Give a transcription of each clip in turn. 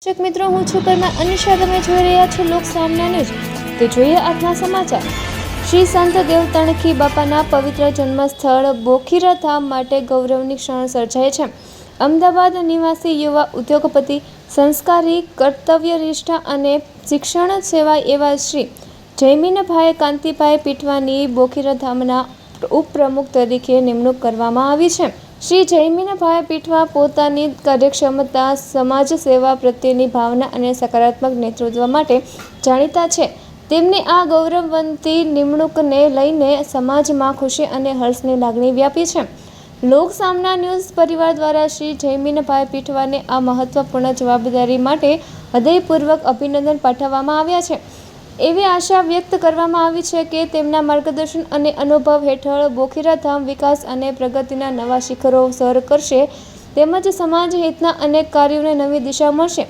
દર્શક મિત્રો, હું છું પરમાર અનિશા. તમે જોઈ રહ્યા છો લોક સામના ન્યૂઝ. તો જોઈએ આજના સમાચાર. શ્રી સંત દેવતણખી બાપાના પવિત્ર જન્મસ્થળ બોખીરા ધામ માટે ગૌરવની ક્ષણ સર્જાય છે. અમદાવાદ નિવાસી યુવા ઉદ્યોગપતિ, સંસ્કારી, કર્તવ્યનિષ્ઠ અને શિક્ષણ સેવા એવા શ્રી જયમીનભાઈ કાંતિભાઈ પીઠવાની બોખીરા ધામના ઉપપ્રમુખ તરીકે નિમણૂક કરવામાં આવી છે. શ્રી જયમીનભાઈ પીઠવા પોતાની કાર્યક્ષમતા, સમાજ સેવા પ્રત્યેની ભાવના અને સકારાત્મક નેતૃત્વ માટે જાણીતા છે. તેમની આ ગૌરવવંતી નિમણૂકને લઈને સમાજમાં ખુશી અને હર્ષની લાગણી વ્યાપી છે. લોક સામના ન્યૂઝ પરિવાર દ્વારા શ્રી જયમીનભાઈ પીઠવાને આ મહત્વપૂર્ણ જવાબદારી માટે હૃદયપૂર્વક અભિનંદન પાઠવવામાં આવ્યા છે. એવી આશા વ્યક્ત કરવામાં આવી છે કે તેમના માર્ગદર્શન અને અનુભવ હેઠળ બોખીરા ધામ વિકાસ અને પ્રગતિના નવા શિખરો સર કરશે, તેમજ સમાજ હિતના અનેક કાર્યોને નવી દિશા મળશે.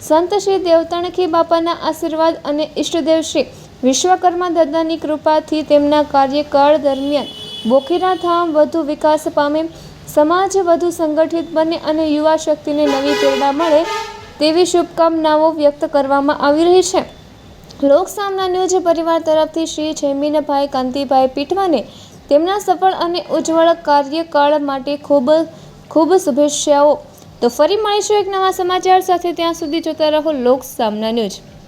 સંત શ્રી દેવતણખી બાપાના આશીર્વાદ અને ઈષ્ટદેવ શ્રી વિશ્વકર્મા દાદાની કૃપાથી તેમના કાર્યકાળ દરમિયાન બોખીરા ધામ વધુ વિકાસ પામે, સમાજ વધુ સંગઠિત બને અને યુવા શક્તિને નવી પ્રેરણા મળે તેવી શુભકામનાઓ વ્યક્ત કરવામાં આવી રહી છે. લોક સામના ન્યૂઝ પરિવાર તરફથી શ્રી જયમીનભાઈ કાંતિભાઈ પીઠવાને તેમના સફળ અને ઉજ્જવળ કાર્યકાળ માટે ખૂબ ખૂબ શુભેચ્છાઓ. તો ફરી મળીશું એક નવા સમાચાર સાથે. ત્યાં સુધી જોતા રહો લોક સામના ન્યૂઝ.